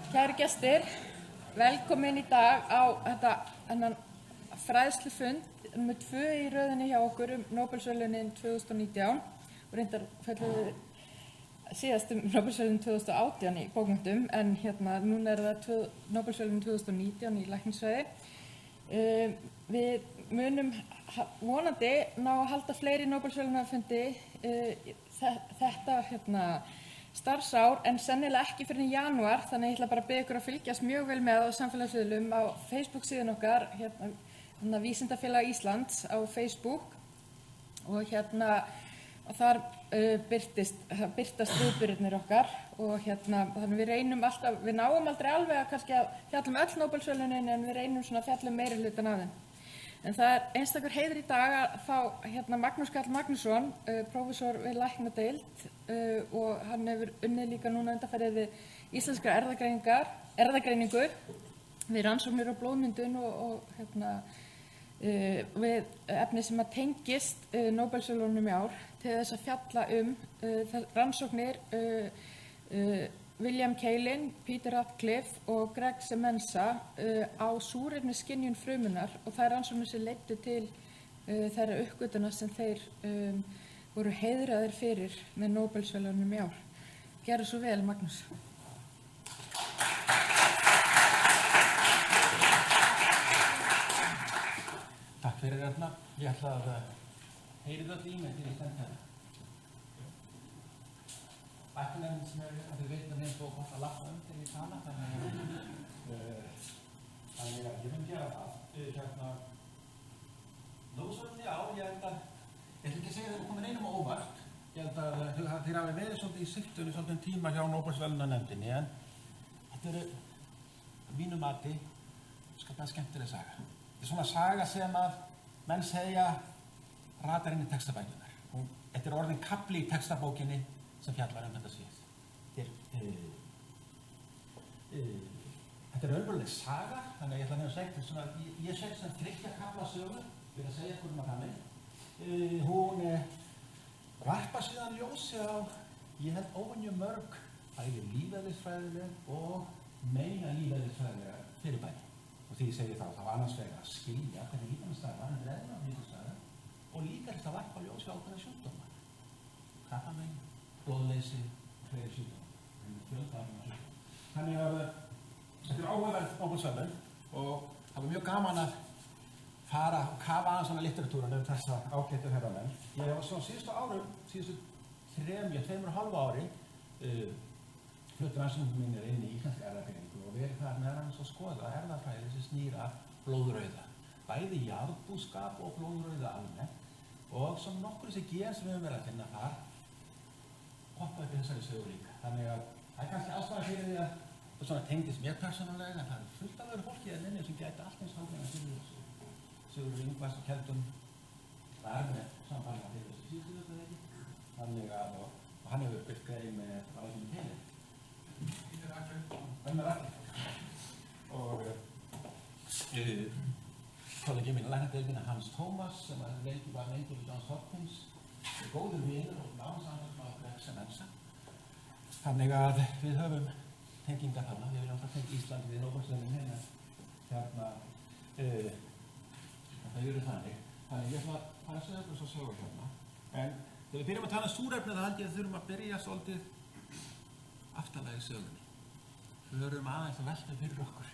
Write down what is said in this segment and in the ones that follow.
Kæru gestir, velkomin í dag á þennan fræðslufund nr. 2 í röðinni hjá okkur Nóbelsverðlaunin 2019 og reyndar fjalluðu síðast Nóbelsverðlaunin 2018 í bókmenntum en núna það Nóbelsverðlaunin 2019 í læknisfræði. Við munum vonandi ná að halda fleiri Nóbelsverðlaunafundi þetta starfsár en sennilega ekki fyrir í janúar, þannig ég ætla bara að biðja ykkur að fylgjast mjög vel með á samfélagsmiðlum á Facebook síðan okkar, Vísindafélag Íslands á Facebook og þar birtast viðburðirnir okkar og þannig við reynum alltaf, við náum aldrei alveg að kannski að fjalla öll Nóbelsverðlaunin en við reynum svona að fjalla meiri hlutan af þeim. En það einstakur heiður í dag að fá Magnús Karl Magnússon, prófessor við læknadeild og hann hefur unnið líka núna undanfarið við íslenskra erfðagreiningu við rannsóknir og blóðmyndun og við efni sem að tengist Nóbelsverðlaununum í ár til þess að fjalla rannsóknir William Kaelin, Peter Ratcliffe og Greg Semenza á súrefnisskynjun frumunnar og þær rannsóknir sem leiddu til þeirra uppgötvunar sem þeir voru heiðraðir fyrir með Nóbelsverðlaununum í ár. Gerðu svo vel, Magnús. Takk fyrir Erna. Ég ætla að heyri þetta í mig til ég stend hérna. Læknanefndin sem þið veit að nefnt og hvort að lappa þegar ég tala, þannig að ég mun gera það. Nóbelsverðlaunin í ár, ég ætla ekki að segja að það komið neinum á óvart. Ég held að þeir hafi verið svolítið í sigtunni svolítið tíma hjá Nóbelsverðlaunanefndinni, en þetta eru að mínu mati skaplega skemmtileg saga. Þetta svona saga sem að menn segja ratar inn í textabækjurnar. Þetta orðin kafli í textabókinni sem fjallar þetta svið. Þetta raunveruleg saga, þannig að ég ætla að segja svona, ég segi sem 3 kafla sögu, fyrir að segja hvernig maður þannig. Hún varpar síðan ljósi á, ég held óvenju mörg, bæði lífeðlisfræðileg og meina lífeðlisfræðilega fyrirbæri. Og því ég segi þá annars vegar að skilja hvernig líkaminn starfar, en eðlilega líkaminn og líka að varpa ljósi á ákveðna sjúkdóma. Krabbamein, blóðleysi og fleiri sjúkdómar. Þannig að þetta áhugaverð Nóbelsverðlaun og það var mjög gaman að fara og kafa aðeins svona litteratúran þessa ágætu herramenn. Ég var svo síðustu árum, síðustu 2,5 ári fluttur rannsóknir mínir inn í íslenskri erfðagreiningu og verið þar meðal annars að skoða erfðafræði sem snýr að blóðrauða. Bæði jarðbúskap og blóðrauða almennt og svo nokkur þessi gen sem við höfum verið að finna þar poppa upp í þessari sögu líka. Þannig að það kannski ástæðan fyrir því að það svona tengdist mér persónulega, en það fullt af öðru fólki inni sem gæti allt eins ákveðna fyrir þessu. Sigurður Ingvars og Keldum var með samfæðina fyrir þessu síðustu þetta ekki. Þannig að, og hann hefur byggt greið með alveg heilir. Önnur Ratcliffe. Og kollega mín læknadeildina Hans Thomas sem var lengi við Johns Hopkins, góður vinur og náðsamlega með Greg Semenza. Þannig að við höfum tengingar þarna, við viljum alltaf tengja Íslandi við Nóbelsverðlaunin það eru þannig. Þannig ég ætla að fara að segja þetta svo sögur hérna. En þegar við byrjum að tala súrefni þá held ég að þurfum að byrja svolítið aftarlega í sögunni. Við höfum aðeins að velta fyrir okkur.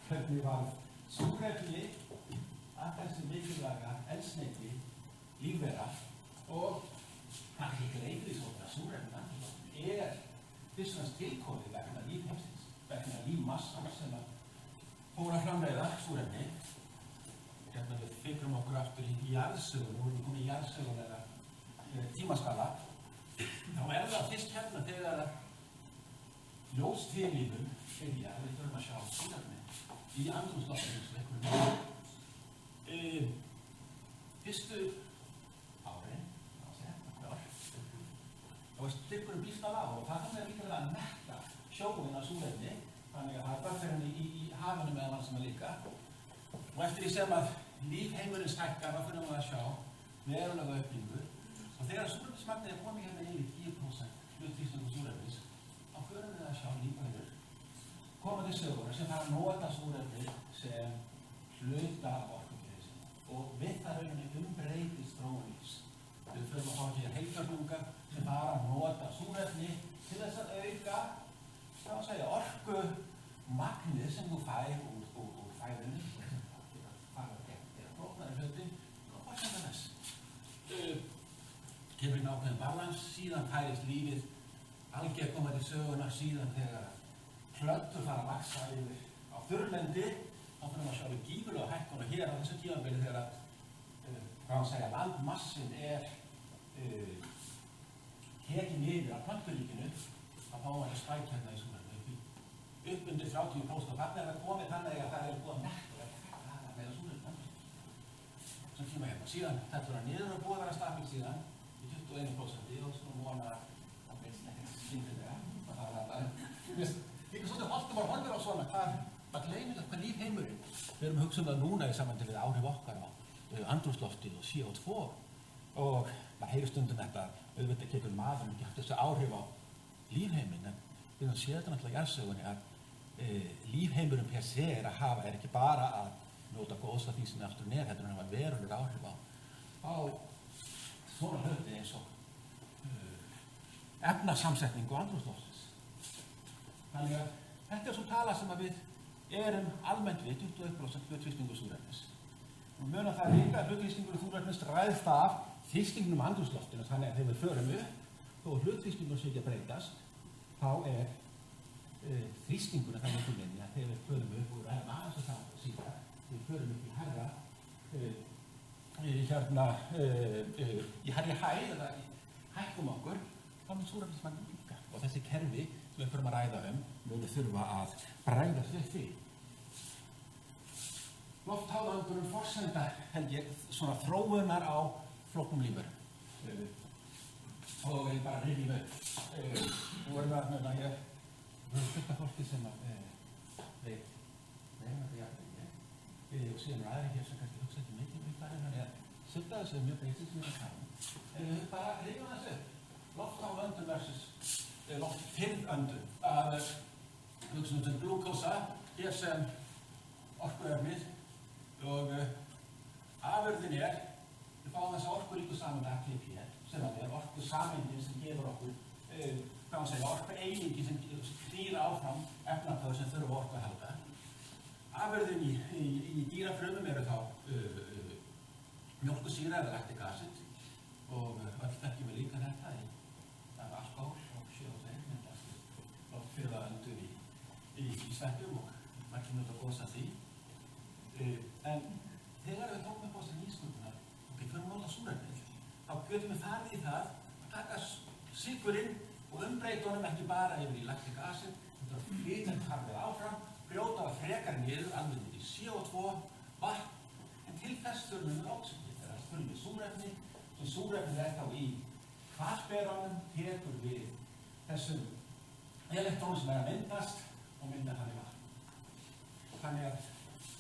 Hvernig var súrefni að þessi mikilvæga eldsneyti lífvera og kannski gleymdi svolítið að súrefni fyrst og fremst tilkomið vegna lífheimsins, vegna lífmassans sem fór að framleiða súrefni. Hérna við fikrum okkur aftur í jarðsögun, nú erum við komið í jarðsögulega tímaskala. Þá það fyrst hérna þegar ljóstillífun byrjar, við þurfum að sjá súrefni í andrúmsloftinu. Fyrstu árin, þá styrkurinn býsna lág og það þannig líka verið að metta sjóinn af súrefni, þannig að það böffer henni í hafinu meðan hann sem er líka. Og eftir því sem að lífheimurinn stækkar, þá fyrir við að sjá verulega aukningu. Og þegar súrefnismagnið er komið hérna yfir 10% hlutþrýstingur súrefnis, þá fyrir við að sjá lífverur koma til sögunar sem fara að nota súrefni sem hluta af orkukerfinu sínu og við það rauninni umbreytist þróun lífs. Við förum að fá hér heilkjörnunga sem fara að nota súrefni til þess að auka, orku magnið sem þú fær úr fæðunni, fara að gera flóknari hluti og forsenda þess. Kemur inn ákveðin balans, síðan færist lífið algjör koma til söguna síðan þegar plöntur fara að vaxa yfir á þurrlendi, þá fyrir maður að sjá við gífurlega hækkun og hér á þessu tímabili þegar landmassin tekinn yfir af plönturíkinu, þá fáum við að spækja hérna í súrefni upp undir 30% og þarna það komið þannig að það búið að nekta að meira súrefni sem tíma hérna. Síðan þetta var niður og búið að vera stabil síðan í 21% og svona vona að veist ekkert skyndilega. Það líka svolítið holtum að horfa á svona hvað gleymir hvað lífheimurinn. Við erum að hugsa það núna í samvændi við áhrif okkar á andrúmsloftið og CO2 og maður heyrir stundum þetta auðvitað getur maður ekki haft þessu áhrif á lífheiminn en við höfum séð þetta náttúrulega í jarðsögunni að lífheimurinn per se er ekki bara að njóta góðs af því sem aftur heldur en hafa veruleg áhrif á svona hluti eins og efnasamsetningu andrúmsloftsins. Þannig að þetta svo tala sem að við erum almennt við 21% hlutþrýstingur súrefnis. Og muna það líka að hlutþrýstingur súrefnis ræðst af þrýstingnum andrúmsloftinu þannig að þegar við förum upp og hlutþrýstingur sé ekki að breytast þá þrýstingurinn það miklu minni að þegar við förum upp og ræðum aðeins og það síðan við förum upp í hærra í hærri hæð eða hækkum okkur þá mun súrefnismagn minnka og þessi kerfi sem við förum að ræða munu þurfa að bregðast við því. Loftháðaöndurinn forsenda held ég svona þróunar á flóknum lífverum og ég bara rifjum upp. Nú erum við að nefna hér fullt af fólki sem veit og síðan aðrir hér sem kannski hugsa ekki mikið um það þannig að sumt af þessu mjög breytist við að tala. Bara rifjum þessu loftháðaöndun versus loftfyrröndun að hugsa um glúkósa hér sem orkuefnið og afurðin við fáum þessa orkuríku sameind ATP sem orku sameindin sem gefur okkur orkueiningi sem knýr áfram efnafræði sem þurfa orku að halda. Afurðin í dýrafrumum eru þá mjólkursýra eða lactic acid og öll þekkjum við líka þetta af alkohól og CO2 myndast loftfirrðaöndur í sveppum og margir njóta góðs af því. En þegar við tókum upp á þessari nýsköpunar og við förum að nota súrefnið, þá getum við farið í það að taka sykurinn og umbreyta honum ekki bara yfir í lactic acid, þetta flytja karfið áfram, brjóta það frekar niður, alveg í CO2, vatn, en til þess þurfum við óxygen. Þegar þurfum við súrefni, sem súrefnið þá í hvatberanum, tekur við þessum elektrónum sem að myndast og mynda þannig vatn. Þannig að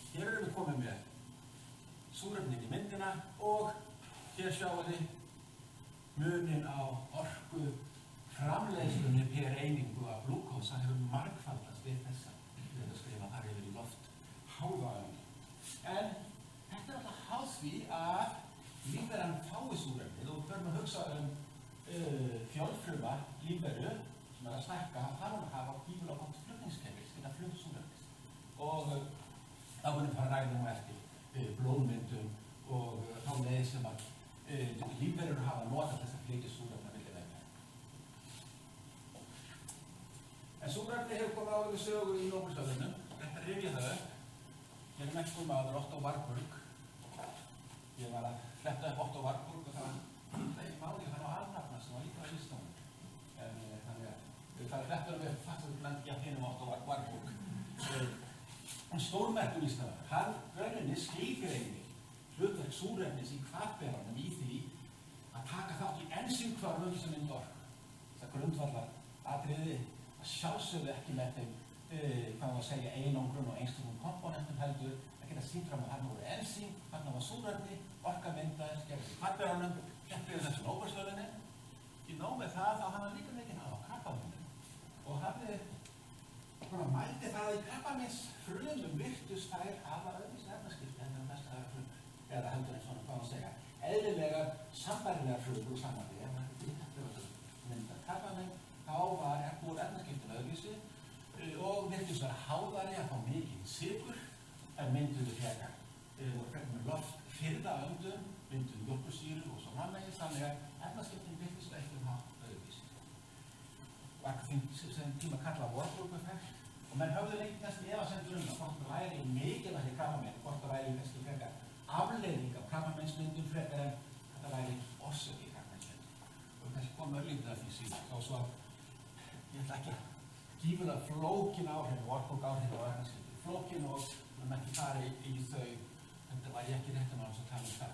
hér erum við komið með súrefnin í myndina og hér sjáum við munin á orku framleiðslunni per einingu af glúkósa hefur margfaldast við þessa við að skrifa þar yfir í loft háðaönd. En þetta alltaf háð því að lífveran fái súrefnið og við förum að hugsa fjölfruma lífveru sem að stækka þarf að hafa gífurlega gott flutningskerfi sem geta flutt súrefnið. Og þá munum fara að ræða eftir blóðmyndun og þá leið sem að lífverur hafa notað þess að flytja súrefni milli vegna. En súrefni hefur komið áður við sögu í Nóbelsverðlaunum. Þetta rifja það upp. Ég er mennkur maður Otto Warburg. Ég var að fletta upp Otto Warburg og það var ekki máli að það var alnafna sem var líka á listanum. En þannig að við fara að fletta upp fattur bland ekki að finna Otto Warburg. En stórmerkur listaður, hann rauninni skilgreinir hlutverk súrefnis í hvatberanum í því að taka þátt í ensímhvörfum sem mynda orku. Það grundvallar atriði að sjálfsögðu ekki með þeim, hvað var að segja, einangrun og einstökum komponentum heldur, að geta sýnt fram að þarna voru ensím, þarna var súrefni, orka myndaðist gegn hvatberanum, keppið þessu Nóbelsverðlaunum. Í nóg með það þá hann líka mikinn á kappamunum og hafði Svona mældi það í krabbameinsfrumum virtust þær hafa öðruvísi efnaskipti en flestar aðrar frumur. Eða heldur en svona, hvað má segja, eðlilegar sambærilegar frumur úr saman við. Ef þetta var mynda krabbamein, þá voru efnaskiptin öðruvísi og virtust vera háðari að fá mikinn sykur en mynduðu frekar. Voru frekar með loftfirrða öndun, mynduðu mjólkursýru og svo framvegis, þannig að efnaskiptin virtust ekki hátt öðruvísi. Var þeim tíma kallað Warburg-effekt og menn höfðu lengi kannski efasemdir það hvort það væri mikilvægt í krabbamein, hvort það væri kannski frekar afleiðing af krabbameinsmyndun frekar en þetta væri orsök í krabbameinsmyndun. Og kannski kom örlítið af því síðan. Og svo, ég ætla ekki gífurlega flókin áhrif, Warburg-áhrif og efnaskipti flókin og menn ekki fari í þau, þetta var ég ekki réttum á þess að tala það.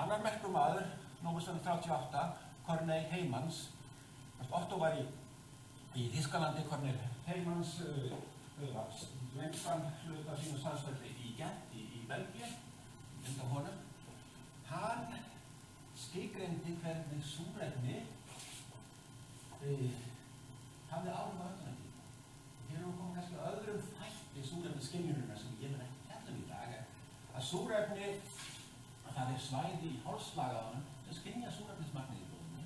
Annar merkur maður, númer 38, Corneille Heymans. Otto var í Þýskalandi, Corneille Heymans var lengstan hluta sínu samstarfi í Gent í Belgíu, undan honum. Hann skilgreindi hvernig súrefni hafði áhrif á öndunartíma. Hér erum við komin kannski að öðrum þætti súrefnisskynjunarinnar sem ég mun ekki fjalla í dag, að súrefni, það svæði í hálsslagaðanum sem skynja súrefnismagnið í blóðinu.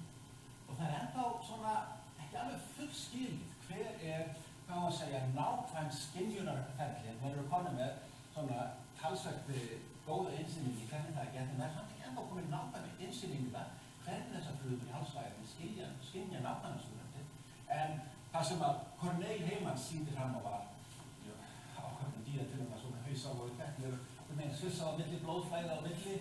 Og það ennþá svona ekki alveg fullskilið hver hvað að segja, nákvæm skynjunarferli, en þeir eru komin með svona talsvert góða innsýningu hvernig það gert, en það samt ekki ennþá komin nákvæm innsýningu hvernig þessar frumur í hálsslagæðinni skynja nákvæmlega súrefni. En það sem að Corneille Heymans sýndi fram á var ákveðnum dýratilum að svona hausar voru teknir og svissað á milli, blóðflæði á milli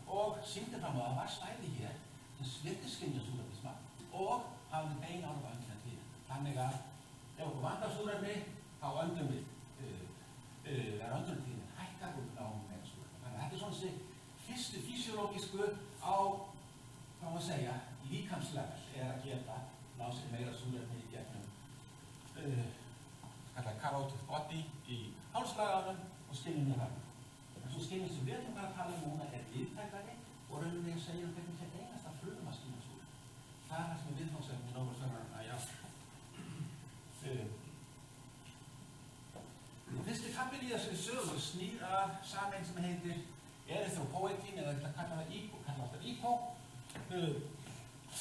og sýndi fram á að það var svæði hér sem virtist skynja súrefnismagn og hafði bein áhrif á öndunartíðina. Þannig að ef okkur vantar súrefni, þá öndum við öndunartíðin hækkar og náum meira súrefni. Þannig að þetta svona þessi fyrstu físiológísku á, hvað má segja, líkamslevel að geta náð sér meira súrefni í gegnum kallað carotid body í hálsslagaðanum og skynjun í hafnum. En svo skynjun sem við erum bara að tala núna viðtækari og rauninni að segja hvernig þetta einasta frum að skynja súrefni. Það það sem viðfangsefni Nóbelsverðlaunanna í ár. Fyrsti kaflinn í þessari sögu snýr að sameind sem heitir eryþrópoetín eða ég kalla það EPO.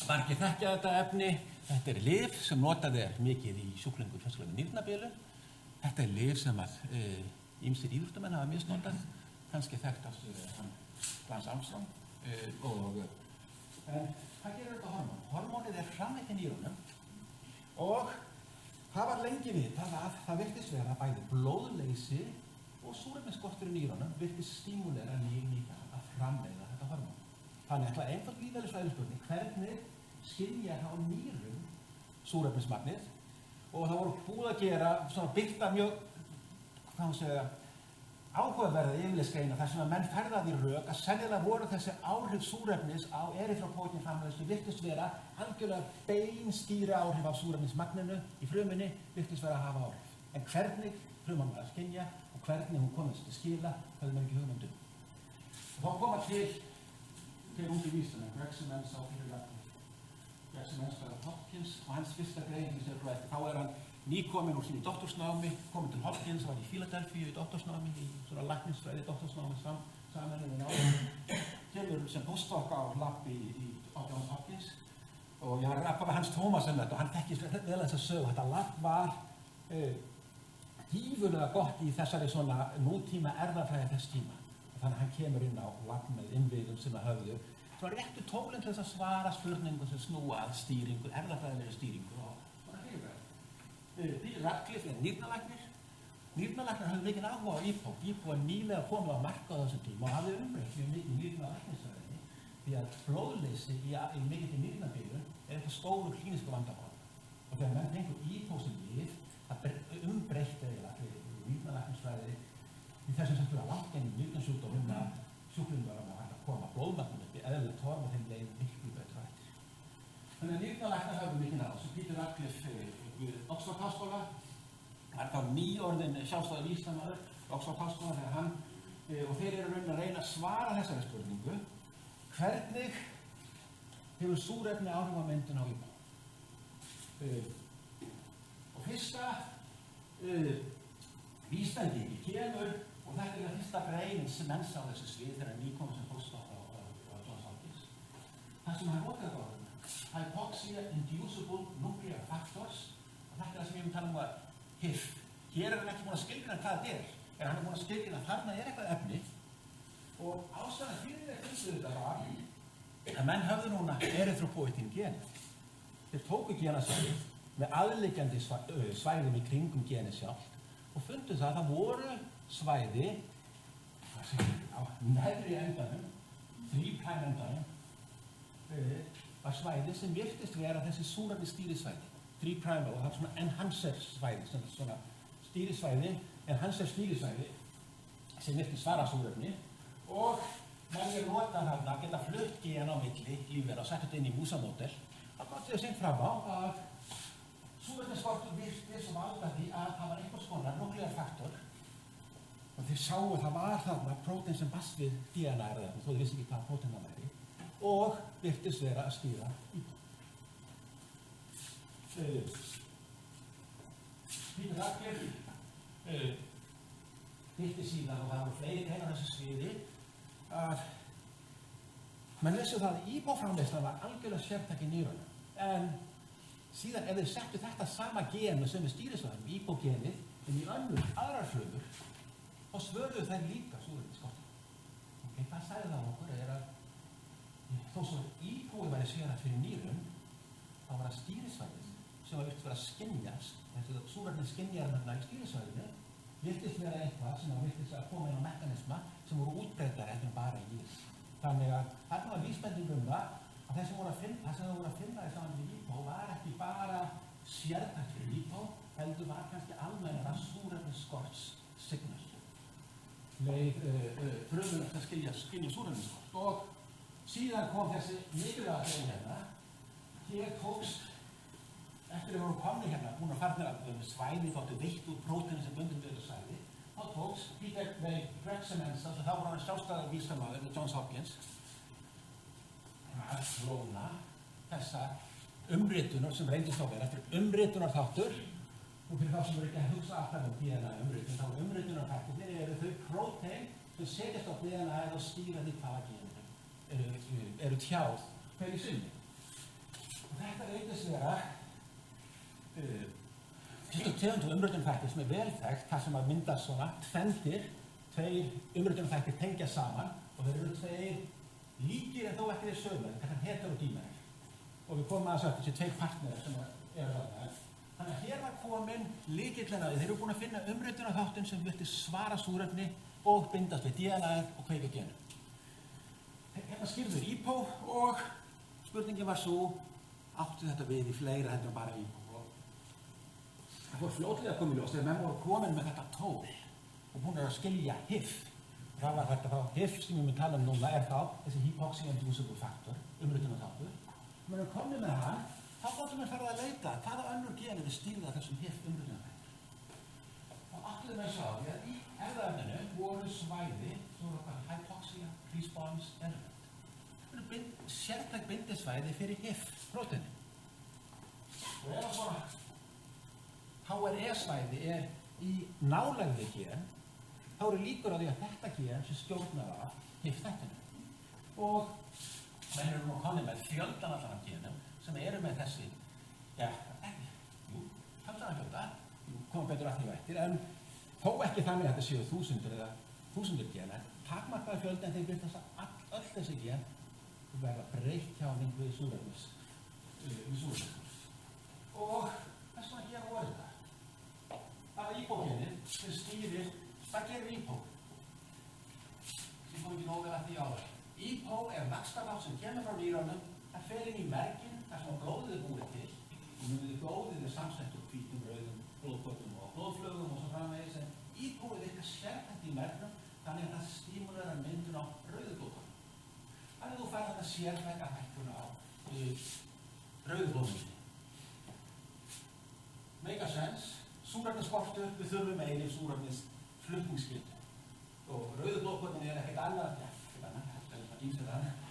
Margir þekkja þetta efni. Þetta lyf sem notað mikið í sjúklingum með nýrnabilun. Þetta lyf sem að ýmsir íþróttamenn hafa misnotað, kannski þekktast Lance Armstrong hvað gerir þetta hormón? Hormónið framleitt í nýrunum og það var lengi vitað að það virtist vera bæði blóðleysi og súrefnisskortur í nýrunum virtist stímulera nýrun að framleiða þetta hormón. Þannig ætla einfalt lífeðlisfræðileg spurning, hvernig skynja á nýrum súrefnismagnið og það voru búið að gera svona birta mjög, hvað má segja, áhugaverða yfirlitsgreina þar sem að menn ferðaði í rök að sennilega voru þessi áhrif súrefnis á eryþrópoetín framleiðslu virtist vera algjörlega beinskýri áhrif af súrefnismagninu í frumunni virtist vera að hafa áhrif. En hvernig fruman var að skynja og hvernig hún komist til skila höfðu menn ekki hugmynd um. Og þá koma til ungi vísindamenn, Greg Siemens á fyrirlækni. Greg Siemens var á Hopkins og hans fyrsta greining sem sér þá hann nýkominn úr sínu doktorsnámi, kominn til Hopkins, var í Philadelphia í doktorsnámi, í svona læknisfræði doktorsnámi sameinuðu námi. Kemur sem postdoc á lab í Johns Hopkins og ég var að ræða Hans Thomas um þetta og hann þekkist vel þess að sögu. Þetta lab var gífurlega gott í þessari svona nútíma erfðafræði þess tíma. Og þannig að hann kemur inn á lab með innviðum sem að höfðu svona réttu tólinn til þess að svara spurningum sem snúa að stýringu, erfðafræðilegri stýringu og svona fyrirbæri. Radcliffe nýrnalæknir. Nýrnalæknir hafði mikinn áhuga á EPO. EPO nýlega komið á markað á þessum tíma og hafði umbreytt mjög mikið nýrnalæknisfræðinni því að blóðleysi í mikilli nýrnabilun eitthvað stóru klínísku vandamál. Og þegar menn fengu EPO sem lyf, það umbreytti eiginlega nýrnalæknisfræði í þessum sem fyrir langt inn í nýrnasjúkdómum að sjúklingar var að koma blóðmagnum upp í eðlilegt horf og þeim leið miklu betur eftir. Þannig að nýrnalæknar höfðu mikinn á þessu. Peter Radcliffe við Oxford Háskóla var þá nýorðinn sjálfstæður vísindamaður Oxford Háskóla þegar hann og þeir eru raunin að reyna að svara þessari spurningu hvernig hefur súrefni áhrif á myndun á EPO. Og fyrsta vísbendingi kemur, og þetta er fyrsta greinin sem menn sá þessu svið þegar nýkominn sem fórstofn á Johns Hopkins. Það sem hann lokaði á orðinu, hypoxia-inducible nuclear factors, og þetta er það sem ég tala um að HIV. Hér er hann ekki búinn að skilgreina hvað þetta er, en hann er búinn að skilgreina að þarna er eitthvað efni, og ástæðan fyrir þetta var að menn höfðu núna erythropoietin genið. Þeir tóku genasvæðið með aðliggjandi svæðum í kringum genið sjálft og fundu það að það voru svæði á neðri endanum, 3' endanum, var svæði sem virtist vera þessi súrefnisstýrisvæði, 3' og það er svona enhancer svæði, svona stýrisvæði, enhancer stýrisvæði sem virtist svara súrefni og menn nota þarna að geta flutt gen á milli lífvera og sett þetta inn í músamódel. Það gott þau seint fram á að súrefnisskortur virtist sem valda því að það var einhvers konar núklear faktor og þeir sáu að það var þarna prótein sem bast við DNA-erfðaefni, þó þeir vissi ekki hvað prótein það væri, og virtist vera að stýra íbúð. Peter Lacker birti síðan, og það voru fleiri greinar á þessu sviði, að menn vissu það að íbúframleiðslan var algjörlega sértæk í nýrunum, en síðan ef þeir settu þetta sama gen með sömu stýrisvæðum, íbúgenið, inn í aðrar frumur, þá svöruðu þær líka súrefnisskorti. Hvað sagði það okkur er að þó svo íbúi væri sérhæft fyrir nýrum, þá var það stýrisvæðið sem var virtist vera að skynjast, þetta súrefnið skynjar þarna í stýrisvæðinu, virtist vera eitthvað sem virtist að koma inn á mekanisma sem voru útbreiddari en bara í líf. Þannig að þarna var vísbending að það sem voru að finna í saman við lípó var ekki bara sértækt fyrir lípó, heldur var kannski almennara súrefnisskorts signal. Leið frumur að skilja súrefnisskort. Og síðan kom þessi mikilvæga grein hérna. Hér tókst, eftir að voru komni hérna, búin að farnir að svæði þóttu veitt úr próteinu sem bundum við þessu svæði, þá tókst Peter Gregson-Mensa, þá var hann sjálfstæður vísindamaður við Johns Hopkins, að klóna þessa umritunar sem reyndist á vera. Þetta er umritunarþáttur, og fyrir þá sem voru ekki að hugsa alltaf DNA umritun, þá umritunarþáttirnir eru þau prótein sem setjast á DNA og stýra því hvaða genir eru tjáð hverju sinni. Og þetta reyndist vera tegundu umritunarþættir sem er vel þekkt, þar sem að myndast svona tvendir, tveir umritunarþættir tengja saman og þeir eru tveir líkir en þó ekki þeir sömu, þetta er heterodímerir. Og við komum aðeins að þessi tveir partnerar sem eru þarna. Þannig að hér var komin lykillinn að þeir eru búin að finna umritunarþáttinn sem virtist svara súrefni og bindast við DNA-ið og kveikja genum. Hérna skýrður ípó og spurningin var svo, áttu þetta við í fleira heldur en bara ípó. Það fór fljótlega að koma í ljós þegar menn voru komin með þetta tól og búin að skilja HIV. Það var þetta þá HIV sem við mun tala um núna er þá þessi hypoxia-inducible factor, umritunarþáttur. Menn við komum með hann, þá gáttum við farið að leita hvaða önnur genið stýrða þessum HIV umritunarþætti. Og allir menn sá því að í erfðaefninu voru svæði sem voru okkar hypoxia response element. Það eru sértæk bindisvæði fyrir HIV-próteini. Og ef að svona HRE-svæði er í nálægð við gen, þá eru líkur á því að þetta gen sem stjórnar af HIV-þættinu. Og menn eru nú konið með fjöldan allan af genum sem eru með þessi, fjölda, komum betur að því á eftir, en þó ekki þannig að þetta séu þúsundir eða þúsundir gen, en takmarkaða fjölda en þeir byrja öll þessi gen verða breytt tjáning við súrefnis. Og þess vegna hér voru þetta. Það er íbógenið sem stýrir, það gerir íbó. Sem kom ekki nógu að því áður. Íbó er vaxtarlátt sem kemur frá nýrunum, það fer inn í merginn, þar sem blóðið er búið til. Og blóðið er samsett úr hvítum, rauðum, blóðkortum og blóðflögum og svo framvegis, en íbóið virkar sértækt í mergnum, þannig að það stímulerar myndun á rauðu blóðkortum. Þannig að þú fær þetta sértæka hækkun á rauðu blóðmyndinni. Make sense. Súrefnisskortur, við þurfum meiri súrefnisflutningsskyldu. Og rauðu blóðkortin er ekkert annað,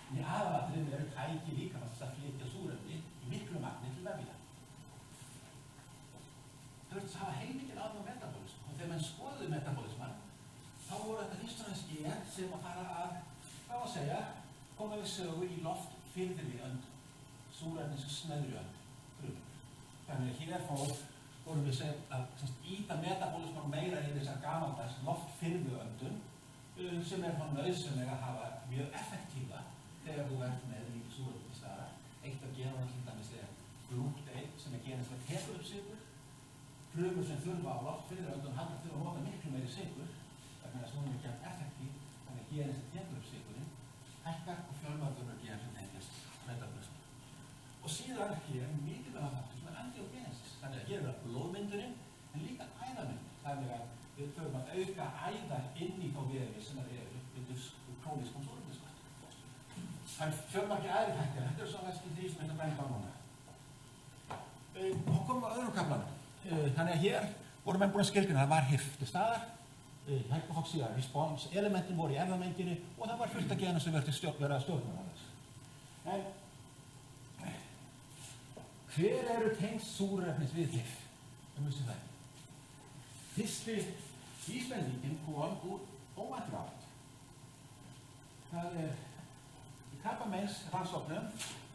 en í aðalatriðum eru tæki líka að flytja súrefni í miklu magni til vefja. virðist hafa heilmikið áhrif á metabolisma. Og þegar menn skoðuðu metabolisman, þá voru þetta fyrst og fremst gen sem að fara að, hvað að segja, koma við sögu í loftfirrðri öndun, súrefnissnauðri öndun. Þannig að hér vorum við að íta metabolisman meira í þessar gamaldags loftfirrðu öndun sem þá nauðsynlega að hafa mjög effektífa þegar þú ert með lítið súrefni til staðar. Eitt af genunum til dæmis glútein sem genið sem tekur upp sykur. Frumur sem þurfa á loftfirrðu öndun halda þurfa að nota miklu meiri sykur vegna þess að hún ekki effektív, þannig að genið sem tekur upp sykurinn hækkar og fjölmörgur gen sem tengjast metabolisma. Og síðan hér mikilvæga þáttur sem angiogenesis. Þannig að hér blóðmyndurinn en líka æðamyndun. Þannig að við þurfum að auka æðar inn í þá vefi sem eru við krónískum súrefnisskorti. Það fjölmargir aðrir hættir. Þetta svo kannski því sem þetta brennt á núna. Og komum á öðrum kaflanum. Þannig að hér voru menn búin að skilgreina það var HIV til staðar. Hypoxia response elementin voru í erfðamenginu og það var fullt af genum sem verið að stjórna þess. En hver eru tengst súrefnis við HIV? Það. Fyrsti vísbendingin kom úr óvæntri átt. Það í krabbameins rannsóknum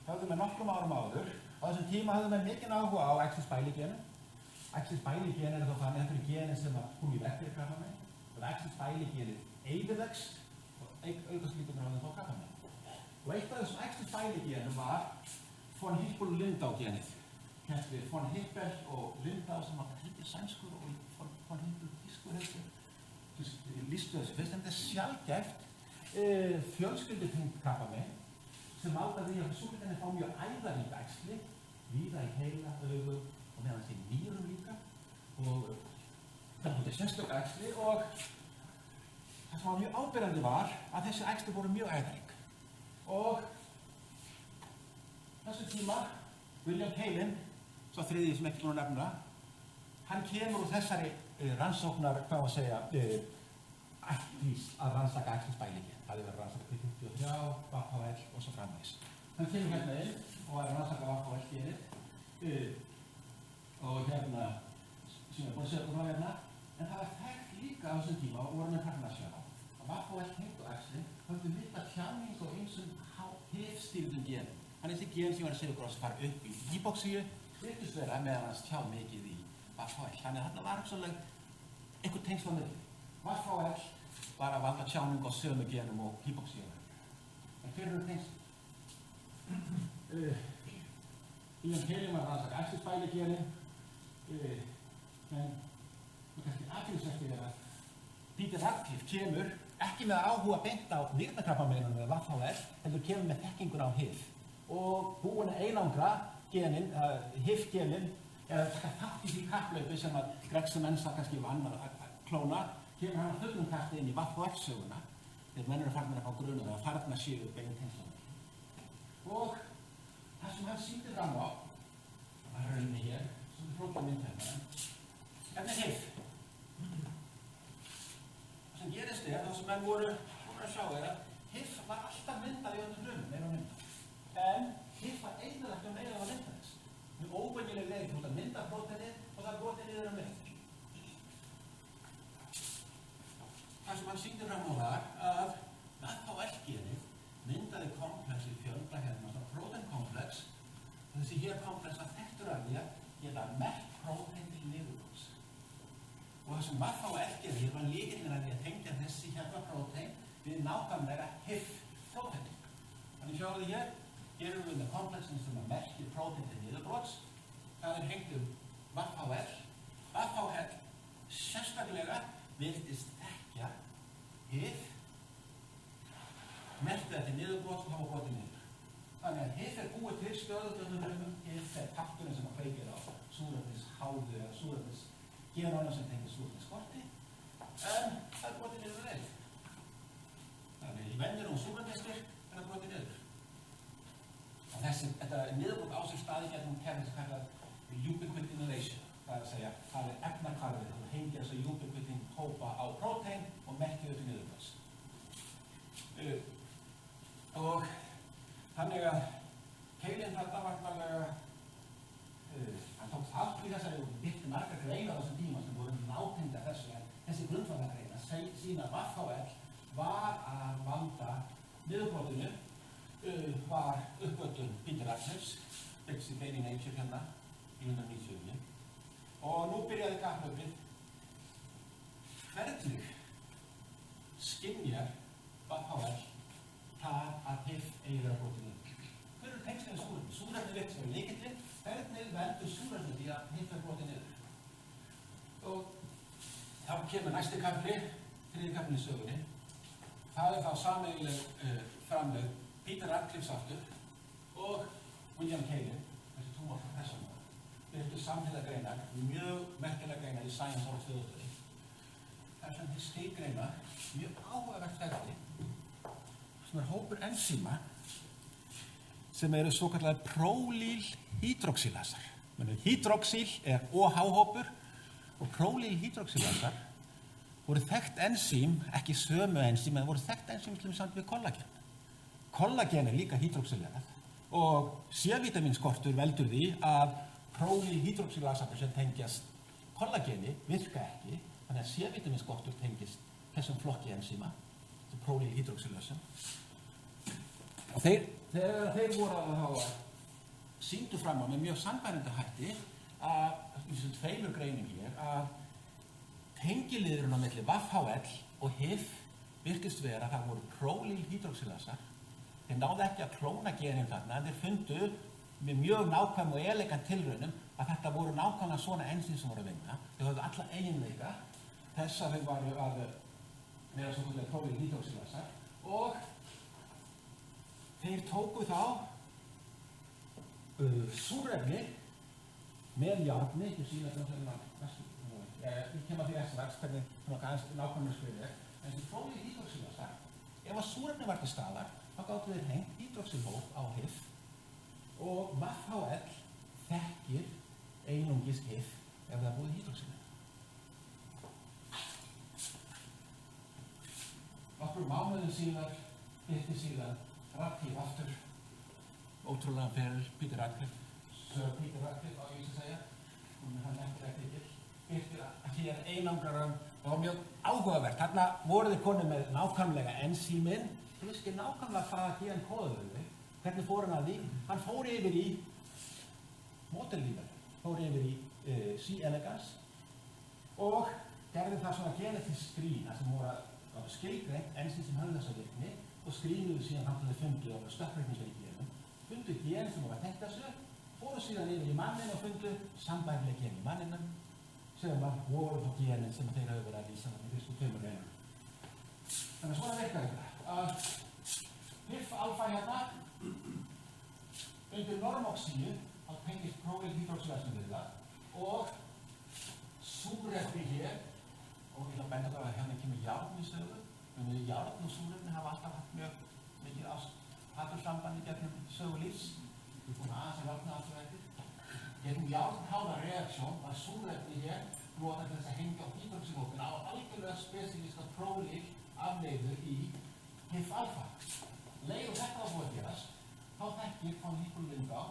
höfðu með nokkrum árum áður. Á þessum tíma höfðu með mikinn áhuga á Axis-Bailey-genu. Axis-Bailey-gen er þá þannig að þetta eru genin sem kom í veg fyrir krabbamein. Og Axis-Bailey-genið eyðileggst og aukast líkurnar á þeim á krabbamein. Og eitt af þessum Axis-Bailey-genum var von Hippel-Lindau-genið. Von Hippel og Lindau sem var heitir sænskur og von Hippel þýskur heitir. Lýstu þessu fyrst, en þetta er sjaldgæft fjölskyldutengt krabbamein sem valda því að súrefnin fá mjög æðaríka æxli, víða í heila, augum og meðan því nýrum líka. Og þetta er sérstök æxli og það sem var mjög áberandi var að þessi æxli voru mjög æðarík. Og þessu tíma, William Kaelin, svo þriðji sem ekki búin að nefna, hann kemur úr þessari rannsóknar, hvað að segja, ættlýs að rannsaka Axis-Bailey-gen. Það hefur verið að rannsaka P53, VHL og svo framvegis. Hann kemur hérna inn og var að rannsaka VHL-genið og hérna, sem ég búin að segja okkur frá hérna, en það var þekkt líka á þessum tíma og voru með þarna að sjá að VHL-tengt og æxli höfðu vita tjáning og einsum HIV-stýrðum genum. Hann er þessi gen sem var að segja okkur að fara upp í hypoxíu, virtist vera meðan hans tjá mikið í VHL. Þannig að þarna var svolítið einhver tengsl á milli. VHL var að valda tjáning á sömu genum og hypoxíu. En hver eru tengsl? William Kaelin var að rannsaka Axis-Bailey-genin, en kannski athyglisvert er að Peter Radcliffe kemur ekki með áhuga beint á nýrnakrabbameinum eða VHL, heldur kemur með þekkingun á HIV. Og búinn að einangra genin, HIV-genin, eða taka þátt í því kapplaupi sem að Gregson Mensa kannski var annar að klóna, kemur hann að fullum krafti inn í VHL-söguna, þegar menn eru farnir að fá grunum að þarna séu bein tengslum. Og það sem hann sýndir fram á, var rauninni hér, sem er flókið myndhefna, þetta er HIV. Það sem gerist það sem menn voru að sjá er að HIV var alltaf myndað í öllum hlumum, meira og mynda. En HIV var eiginlega meira að mynda þess. Mjög óvenjuleg leið, þú ert að mynda próteinið og það brotið niður á mynd. Það sem hann sýndir fram á var að VHL-genið myndaði komplex í fjölda hérna, próteinkomplex. Þessi hér komplex var þekktur af því að geta merkt prótein til niðurbrots. Og það sem VHL-genið var lykillinn af því að tengja þessi hérna prótein við nákvæmlega HIV-prótein. Þannig sjáum við hér erum við með komplexin sem að merkir prótein til niðurbrots. Það er hengt VHL. VHL sérstaklega virtist þekkja HIV, merkti það til niðurbrots og hafa brotið niður. Þannig að HIV er búið til stöðutöðum rumum, HIV er faktorinn sem að kveikir á súrefnisháðu eða súrefnisgenóna sem tengir súrefnisskorti, en það er brotið niður leið. Þannig í venjulegum súrefnisstyrk er það brotið niður. Og þetta niðurbrot á sér staði gegnum kerfi sem kallað ubiquitination. Það er að segja, það er efnahvarfið, þú hengir þessu ubiquitin hópa á prótein og merkir þau til niðurbrots. Og þannig að Kaelin þarna var nálega, hann tók þátt í þessari og birti margar greinar á þessum tíma sem voru nátengdar þessu en þessi grundvallargreinar sýna að VHL var að valda niðurbrotinu, var uppgötvun Peter Ratcliffes, Basic Daily Nature hérna í 1990 og nú byrjaði kapphlaupið. Hvernig skynjar VHL það að HIV eigi vera brotið niður? Hver eru tengslin við súrefni? Súrefni virðist vera lykillinn. Hvernig veldur súrefni því að HIV er brotið niður? Og þá kemur næsti kafli, þriðji kaflinn í sögunni. Það er þá sameiginleg framlög Peter Ratcliffes aftur og William Kaelin, þessi trúarlega persóna, birtu samhliða greinar, mjög merkilega greinar í Science árið 2000. Það er sem þeir skilgreina mjög áhugavert ferli sem hópur enzíma sem eru svokallar prólýlhydroxylasar. Hydroxyl er OH-hópur og prólýlhydroxylasar voru þekkt enzím, ekki sömu enzím, en voru þekkt enzím til samt við kollagen. Kollagen er líka hydroxylað og C-vitaminskortur veldur því að prólýlhydroxylasar sem tengjast kollageni virka ekki, þannig að C-vitaminskortur tengist þessum flokki enzíma, prólýlhydroxylasum. Og þeir voru að hafa sýndu fram á með mjög sannfærandi hætti að í þessum tveimur greinum hér að tengiliðurinn á milli VHL og HIV virkist vera að það voru prólýlhydroxylasar. Þeir náðu ekki að klóna genin þarna en þeir fundu með mjög nákvæm og elegant tilraunum að þetta voru nákvæmlega svona enzím sem voru að vinna. Þeir höfðu alla eiginleika þess að þeir varu að vera svokallaðir prólýlhydroxylasar og þeir tóku þá súrefni með járni, ekki síðan ég kem að því strax hvernig nákvæmlega skrifið er, en þessi prólýlhydroxylasar, ef að súrefni var til staðar, þá gátu þeir hengt hydroxylhóp á HIV og VHL þekkir einungis HIV ef það er búið hydroxyl. Nokkrum mánuðum síðar birti síðan Ratcliffe aftur, ótrúlega feril, Peter Ratcliffe, Sir Peter Ratcliffe á ég að segja, hann ekki til, birti hér einangraran og var mjög áhugavert. Þarna voru þeir konur með nákvæmlega enzímin, þú veist ekki nákvæmlega hvað hér hann kóðuðu þau, hvernig fór hann að því? Hann fór yfir í mótellífur, fór yfir í C. elegans og gerði það svona genetisk skrýna sem voru að skilgreint enzím sem höfðu þessa virkni og skrýnuðu síðan hann til þau fundu og stökkreikningar í genum, fundu gen sem voru að tengja þessu, fóru síðan yfir í mannin og fundu sambærileg gen í manninum sem voru þá genin sem þeir höfðu verið að lýsa þannig fyrstu tveimur greinum. Þannig að svona virkar þetta. HIF-alfa hérna undir normoxíu þá tengist prólýlhydroxylasum við það og súrefni hér og ég ætla að benda það að hérna kemur járn í sögu. Járn og súrefni hafa alltaf haft mjög mikið hatursambandi gegnum sögu lífs. Við erum búin aðeins að járna alltaf eftir. Gegnum járnháða reaksjón var súrefni hér notað til þess að hengja á hydroxylhópinn á algjörlega spesifíska prólýl afleiður í HIF-alfa. Leið og þetta á búið að gerast, þá þekkir frá Hippolyta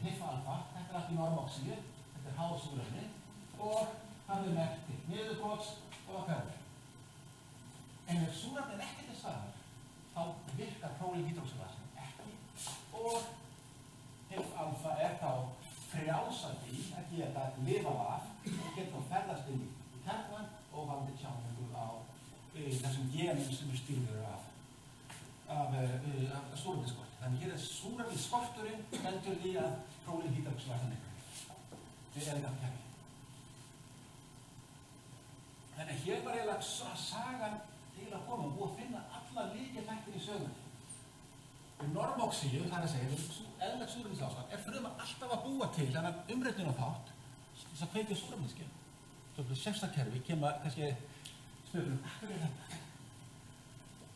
HIF-alfa, þetta er allt í normoxíu, þetta er háð súrefni og það er merkt til niðurbrots og að hverfur. En ef súrefni er ekki til staðar, þá virkar prólýlhydroxylasin ekki og HIF-alfa er þá frjálsandi í að geta lifað af og geta þá ferðast inn í kjarnan og valdi tjáningu á þessum genum sem er stýrður af súrefnisskorti. Þannig hér er súrefnisskorturinn veldur því að prólýlhydroxylasin er elegant kerfi. Þannig að hér var eiginlega sagan til að koma og búið að finna alla lykilþættir í sögunni. Normoxíu, það er að segja, eðlilegt súrefnisástand, er frumar alltaf að búa til þennan umritnunarþátt þess að kveikja súrefnisskyn. Svo sérstakerfi kemur kannski spöðum, af hverju er þetta?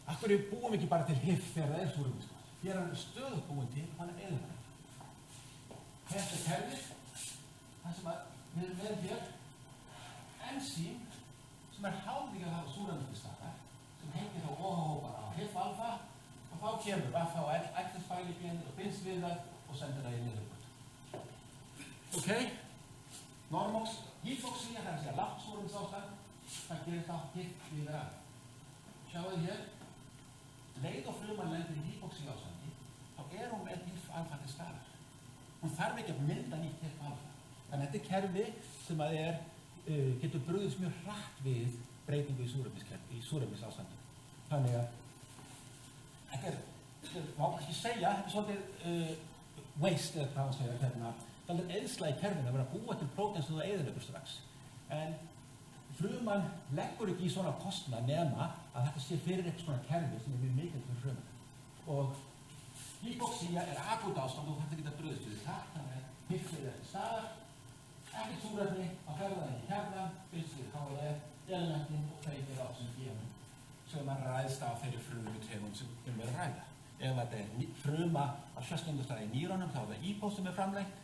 Af hverju búum ekki bara til HIV þegar það er súrefniskort? Hér er hann stöðugt búin til, hann er eðlilegt. Þetta kerfi, það sem við erum með hér, enzím sem er háð í að hafa súrefnisstaðar, sem hengir þá OH-hópar á HIF-alfa og þá kemur VHL, ættisfæligenið og binst við það og sendir það í niðurbrots. Ok? Normox, hypoxía, það er að segja lágt súrefnisástand, það gerir þá hitt yfir að. Sjáu þið hér, leið og fruman lendir í hypoxía ástandi, þá hún með HIF-alfa til staðar. Hún þarf ekki að mynda nýtt HIF-alfa. Þannig að þetta er kerfi sem að getur brugðist mjög hratt við breytingu í súrefnisástandi. Þannig að þetta má kannski segja, þetta er svolítið waste, eða hvað hann segja hérna, það er eðsla í kerfinu að vera að búa til prótein sem það eyðileggur strax. En fruman leggur ekki í svona kostnað nema að þetta sé fyrir eitthvað svona kerfi sem er mjög mikilvægt fyrir frumuna. Og hypoxía er akút ástand og þetta geta brugðist við það, þannig að HIF-ið til staðar, ekki súrefni á ferðaðinni í kjarnan, fyrst við KF-elementin og þeir á sem gefum sem að ræðst á þeirri frumutegund sem við ræða. Ef þetta er fruma á sérstundastæði í nýrónum þá er það ípó sem er framleitt.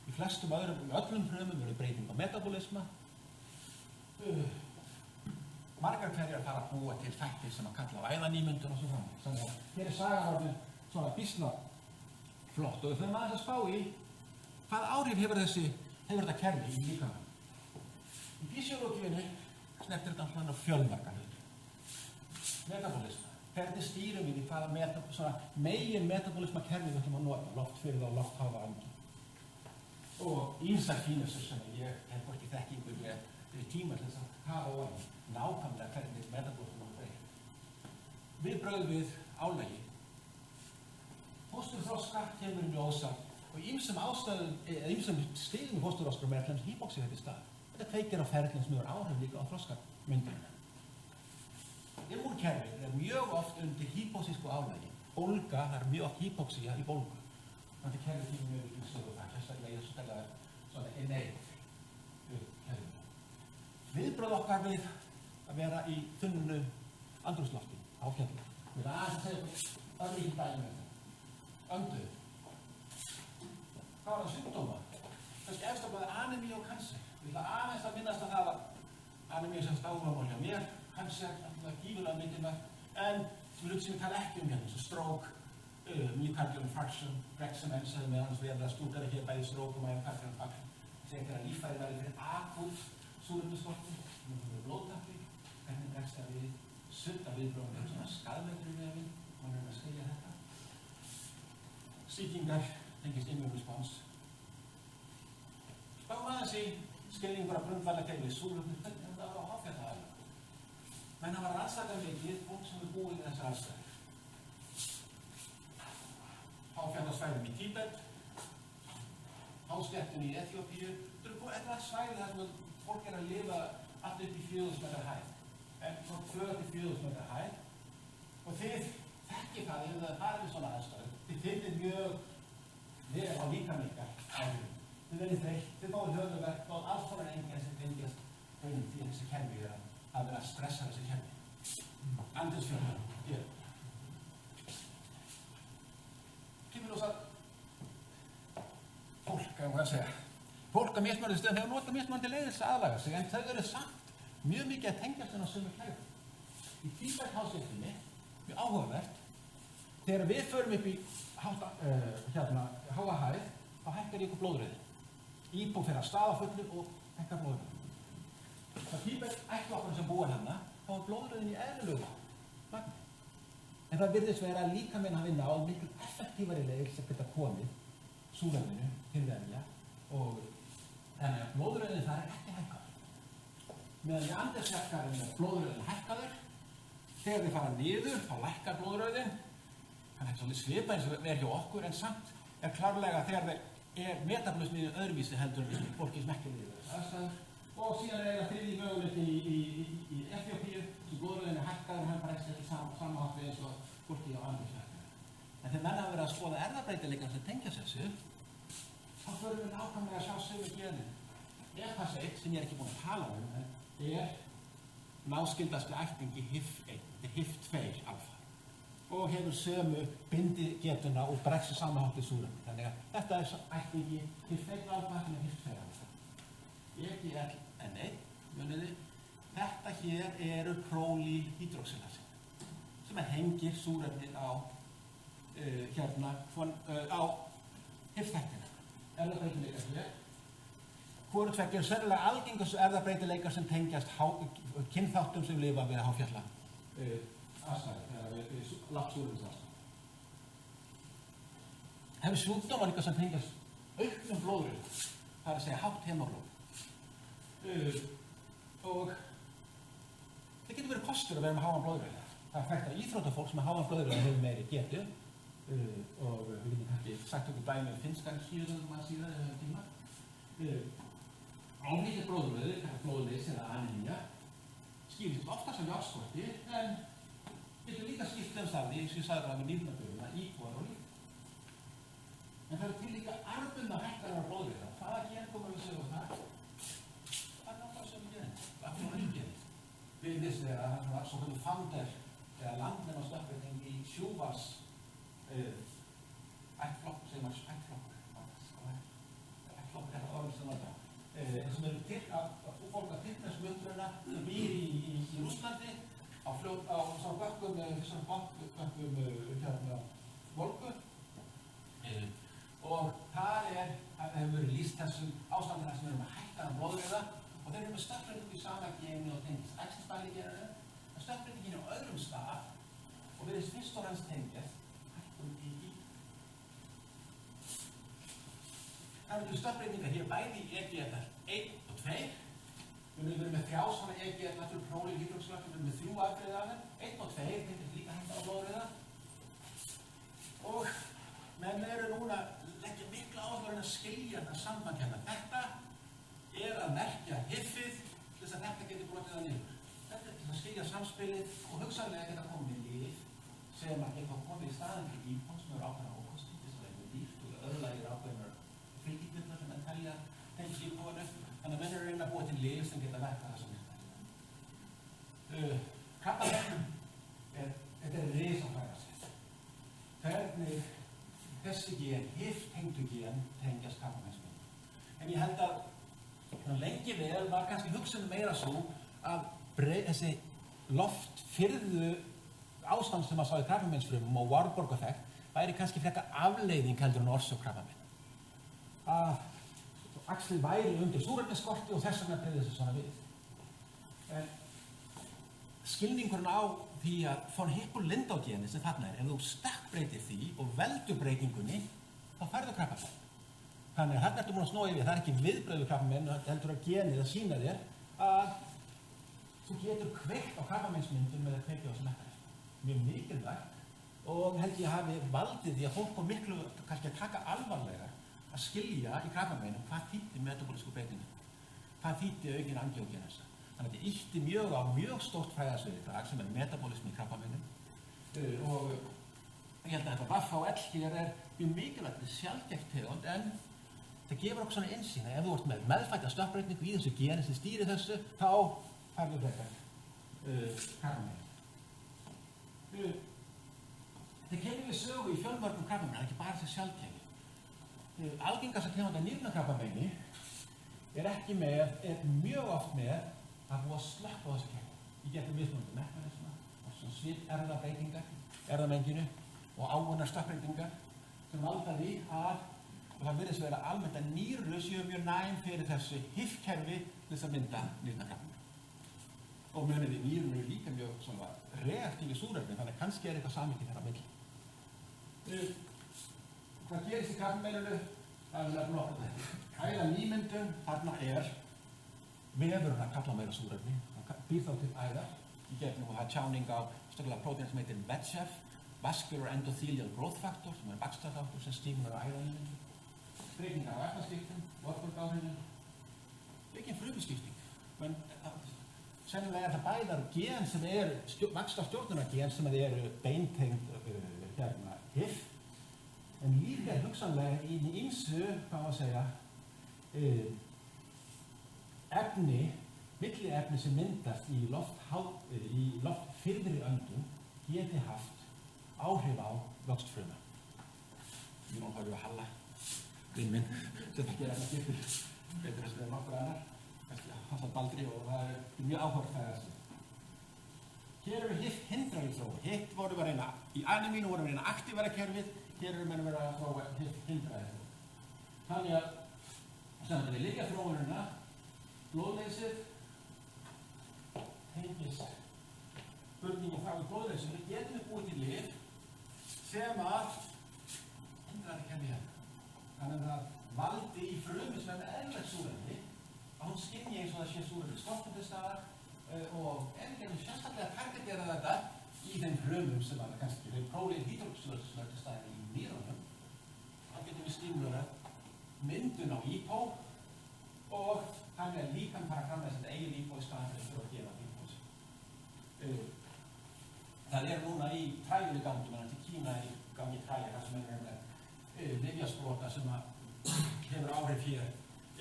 Í flestum öllum frumum verður breyting á metabolisma. Margar hverjar fara að búa til þættir sem að kalla á æðanýmyndun og svo framvegis. Þannig að hér er sagan orðin svona býsna flott og við förum aðeins að spá í hvaða áhrif hefur þetta kerfi í líkamanum. Í físiológíunni snertir þetta alltaf fjölmarga hluti. Metabolisma. Hvernig stýrum við í hvaða megin metabolisma kerfi við ætlum að nota, loftfirrða og loftháfa angi. Og ýmsar fínusur sem ég hef hvorki þekkingu með tíma til þess að hafa orðið nákvæmlega hvernig metabolisma breytir. Viðbrögð við álagi. Fósturþroska kemur í ljós og ýmsum stigum í fósturþroska með alltaf hypoxía þetta í stað. Þetta kveikir á ferlinn sem hefur áhrif líka á þroskamyndunina. Immunkerfið er mjög oft undir hypóxísku álagi. Bólga, það er mjög oft hypoxía í bólgu. Þetta kerfið tímur mjög í sögu það, sérstaklega í þessu stæla svona inneitt kerfið. Viðbrögð okkar við að vera í þunnu andrúmslofti á fjalli. Við erum aðeins að segja örlítið dæmi með þetta. Önduð. Hvað var það symptóma? Kannski efstaflaði anemíu og kanser. Við ætlum aðeins að minnast að það var anemíu sem stáðumál hjá mér. Kanser, alltaf gífurlega mikilvægt, en sem hluti sem við tala ekki hérna, eins og stroke, myocardial infarction, Brexamen sagði með annars verið að stúkara hér bæði stroke og myocardial infarction. Þessi einhverja líffæri verið fyrir akút súrefnisskorti, með blóðtappi, hvernig bregst það við sudda viðbrögum með svona skaðleikur við mann að skilja þetta. Sýkingar tengist immune response. Spáum aðeins í skilningur af grundvallarkerfi súrefni, hvernig þetta var á háfjallaðalega. Menn hafa rannsakað mikið fólk sem búið í þessar aðstæður. Háfjallasvæðum í Tíbet, hásléttunni í Eþíópíu. Þetta var svæði þar sem fólk að lifa allt upp í 4000 metrar hæð. En frá 2-4.000 metrar hæð. Og þið þekkið það, ef það farið svona aðstæður. Þið finnir mjög vel á líkamann ykkar áhrifum. Þið verðið þreytt, þið fáið höfuðverk og alls konar einkenni sem tengjast raunum því þessi kerfi að vera að stressa þessi kerfi. Andrúmsloftið, hér. Kemur ljós að fólk, hvað að segja, fólk á mismunandi stöðum hefur notað mismunandi leiðir til að aðlaga sig, en þau eru samt mjög mikið að tengjast inn á sömu kerfi. Í Tíbet-hásléttunni, mjög áhugavert, þegar við förum upp í háa hæð, þá hækkar ykkur blóðröðin. Íbú fer að stað á fullu og hækkar blóðröðin. Það Tíbet ættflokkurinn sem búa hérna, þá er blóðröðin í eðlilegu magni. En það virðist vera að líkaminn hafi náð miklu effektífari leið sem geta komið súrefninu til venja og þannig að blóðröðin þar er ekki hækkaður. Meðan í andersjakkarinn er blóðröðin hækkaður, þegar þið fara niður, þá lækkar blóðröðin. Þannig að þetta er svolítið svipað eins og verður hjá okkur, en samt er klárlega þegar það er metabolismið öðruvísi heldur en fólki sem ekki við þessu aðstæður. Og síðan er eiginlega þriðji möguleiki í Eþíópíu, sem blóðröðin er hækkaður, hann bara ekki sama hátt við eins og fólki á andersjakkarinn. En þegar menn hafa verið að skoða erfðabreytileikar sem tengjast þessu, þá förum við nákvæmlega að sjá sömu genin. EPAS1, sem ég er ekki búinn að tala er náskyldasti ættingi HIF1, þetta er HIF2 alfa. Og hefur sömu bindigetuna og bregst sama hátt í súrefni. Þannig að þetta er ættingi HIF1 alfa og HIF2 alfa. EGLN1, muniði, þetta hér eru prólíhydroxylasin sem hengir súrefnið á á HIF-þættina. Erfðabreytileikar hér, Hvoru tveggja eru sennilega algengustu erfðabreytileikar sem tengjast kynþáttum sem lifa við háfjalla aðstæður eða við lágt súrefnisaðstæður. Hefur sjúkdómar líka sem tengjast auknum blóðrauða, það er að segja hátt hemoglóbín. Og það getur verið kostur að vera með háan blóðrauða. Það er hægt að íþróttafólk sem er háan blóðrauða hefur meiri getu og við getum kannski sagt okkur dæmi finnskan hýrðum að síðan eða tíma. Álíka blóðrauði, blóðleysi eða anemía, skýrist oftast af járnskorti en getur líka skipt starfi, eins og ég sagði það með nýrnaböðuna, íbúar og líf. En það til líka arfbundna hækkarar blóðrauða. Hvaða gen komum við að segja það? Það er náttúrulega sem gen, það er svona lífgen. Við vissum þegar að það var svo hvernig founder eða landnemastökkbreyting í sjúvars ættflokk, segir maður ættflokk er það orðið sem þetta. Sem eru til að fólk að tyrknesku uppruna sem býr í Rússlandi á svona bökkum volgu og þar hefur verið lýst þessum ástandina sem eru með hækkaðan blóðrauða og þeir eru með stökkbreytingu í sama geni og tengist æxlisbæligeninu en stökkbreytingin á öðrum stað og virðist fyrst og fremst tengjast hækkun í Það eru stökkbreytingar hér bæði í EGFR 1 og 2. Við erum með 3 svona EGFR natural proline hydroxylase, við erum með 3 afbrigði af þeim. 1 og 2, þetta er líka hægt á blóðrauða. Og menn eru núna leggja mikla áherslu að skilja þetta samband hérna. Þetta er að merkja HIV-ið til þess að þetta getur brotið það niður. Þetta er til að skilja samspilið og hugsanlega geta komið lyf sem að geta komið í staðinn fyrir íbúð sem eru ákveðna ókosti, þess að það er dýrt og öðrulega ákveðnar fylgikvirknar sem menn telja tengist íbúðinu. Þannig að menn eru að reyna að búa til lyf sem geta verkað það sem er. Krabbamein, þetta er risafræðarsvið. Hvernig þessi gen, HIV-tengdu gen, tengjast krabbameinsmyndum. En ég held að lengi vel var kannski hugsunum meira svo að þessi loftfirðu ástand sem að sá í krabbameinsfrumum og Warburg-effekt væri kannski frekar afleiðing heldur en orsök krabbamein. Að axlið væri undir súrefnisskorti og þess vegna breyði þessu svona við. En skilningurinn á því að von Hippel-Lindau-geni sem þarna ef þú stökkbreytir því og veldur breytingunni, þá færðu krabbamein. Þannig að þarna ertu búin að snúa yfir, það er ekki viðbrögð við krabbamein, heldur að genið að sýna þér að þú getur kveikt á krabbameinsmyndum með að kveikja á þessu mekanismu. Mjög mikilvægt og held ég hafi valdið því að fólk kom miklu kannski að taka alvarlega að skilja í krabbameinum hvað þýddi metabólísku breytingar, hvað þýddi aukin angiógenesa. Þannig að þetta ýtti mjög á mjög stórt fræðasvið í dag sem er metabólismi í krabbameinum og ég held að þetta VFHL hér er mjög mikilvægt, þetta er sjaldgæft tegund en það gefur okkur svona innsýn að ef þú ert með meðfædda stökkbreytingu í þessu geni sem stýrir þessu, þá færðu frekar krabbamein. Þetta kemur við sögu í fjölmörgum krabbamein, það er ekki bara þessi sjaldgæfi. Algengasta tegund af nýrnakrabbameini er mjög oft með að búa að slökkva á þessu kerfi. Í gegnum mismunandi mekanisma og svona sviperfðabreytingar, erfðamenginu og áunnar stökkbreytingar sem valda því að það virðist vera almennt að nýru séu mjög næm fyrir þessu HIV-kerfi til þess að mynda nýrnakrabbamein. Og munið í nýrun eru líka mjög svona reaktífi súrefni, þannig að kannski er eitthvað samhengi þar á milli. Hvað gerist í krabbameininu? Það er nokkuð þetta. Kæla nýmyndun, þarna er vefurinn að kalla meira súrefni. Það býr þá til æðar. Í gegnum og það er tjáning á stökulega prótín sem heitir VEGF, Vascular Endothelial Growth Factor, sem er vaxtarþáttur sem stímular æðanýmyndun. Breytingar á efnaskiptum, Warburg-áhrifin. Ekki frumuskipting, menn sennilega er það bæðar gen sem eru vaxtarstjórnunargen sem eru beintengd HIV. En líka er hugsanlega í ýmsu, hvað maður að segja, milliefni sem myndast í loftfirðri öndun geti haft áhrif á vöxtfruma. Ég má horfa að Halla, vinn minn, sem það gera þetta betur þess að nokkur annar, kannski Halla Baldri og það er mjög áhugavert að þessu. Hér eru HIV-hindraði þróun. Hitt voru að reyna, í anemínu voru að reyna aktífara kerfið, hér eru menn að vera að þróa HIV-hindraði þróun. Þannig að Saman við lyfjaþróunina, blóðleysið tengist spurningum frá í blóðleysinu, getum við búið til lyf sem að hindrar ekki henni hérna. Þannig að það valdi í frumu sem er með eðlilegt súrefni að hún skynji eins og það sé súrefni skortur til staðar og ef við getum sérstaklega targetera þetta í þeim frumum sem að kannski við prófið hydroxylös sem er til staðar í nýrunum, þá getum við stimulera myndun á ípó og þannig að líkan fara fram þess að eigin ípó í staðar fyrir að gefa ípós. Það núna í træðinu gangi, menn til Kína í gangi træði þar sem með lyfjasprota sem að hefur áhrif hér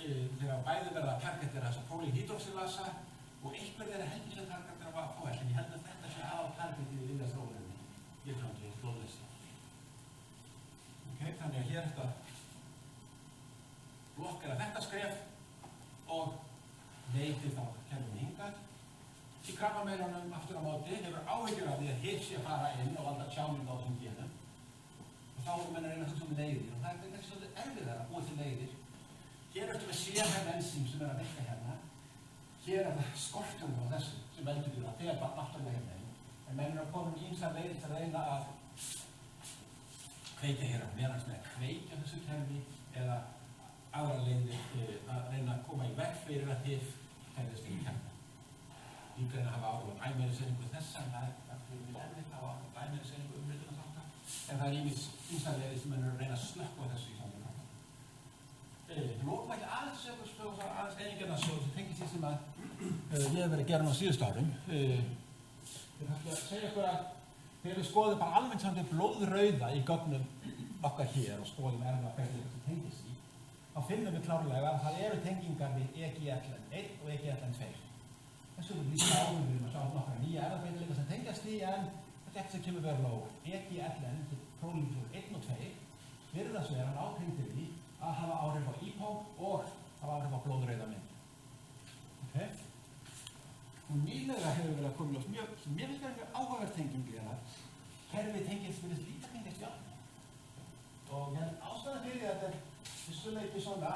þegar bæði verða að targetera þessa prólínhydroxylasa og einhver þeirra heldur sem targetera á APL, en ég held að þetta sé aðaltargetið í lyfjaþróuninni, lyfjandi blóðleysi. Þannig að hér þetta blokkera þetta skref og veitir þá kerfinu hingað. Í krabbameinunum aftur á móti hefur áhyggjur af því að hitt sé að fara inn og valda tjáningu á þessum genum. Og þá erum menn að reyna að hugsa leiðir og það er ekki svolítið erfiðara að búa til leiðir. Hér ertu með sérhæfð enzím sem er að virka hérna. Hér er það skorturinn á þessu sem veldur því að þegar bara náttúrulega hérna inn. En menn eru að koma ýmsar leiðir til að reyna að kveikja hér á meðans með að kveikja þessu kerfi eða aðra leiðir að reyna að koma í veg fyrir að hitt kerfist í kerfi. Líka reyna að hafa áhrif á æmeriseiningu þessa, en það er mjög erfitt að hafa æmeriseiningu umrýtuna þátt. En það er ýmsar leiðir sem menn eru að reyna að slökkva þessu í samfélaginu. Lókum ekki aðeins sögur spöðu frá aðeins eigingarnarsögur sem tengist því sem að ég hef verið gerðin á síðustu árum. Ég ætla að segja ykkur að þegar við skoðum bara almennt samt blóðrauða í gögnum okkar hér og skoðum erfðafræðilega sem tengist því, þá finnum við klárlega að það eru tengingar við EGFLN1 og EGFLN2. Þessu er líka áður við að sjá nokkra nýja erfðafræðilega sem tengjast því, en þetta sem kemur verulega á EGFLN, prólínhydroxylase 1 og 2, virðast vera nátengdir því að hafa áhrif á ípó og hafa áhrif á blóðrauðamynd. Og nýlega hefur verið að koma í ljós mjög, mér finnst það áhugaverð tenging í það. Kerfið tengist virðist líka tengist járni. Og ástæðan fyrir þetta er fyrstu leyti svona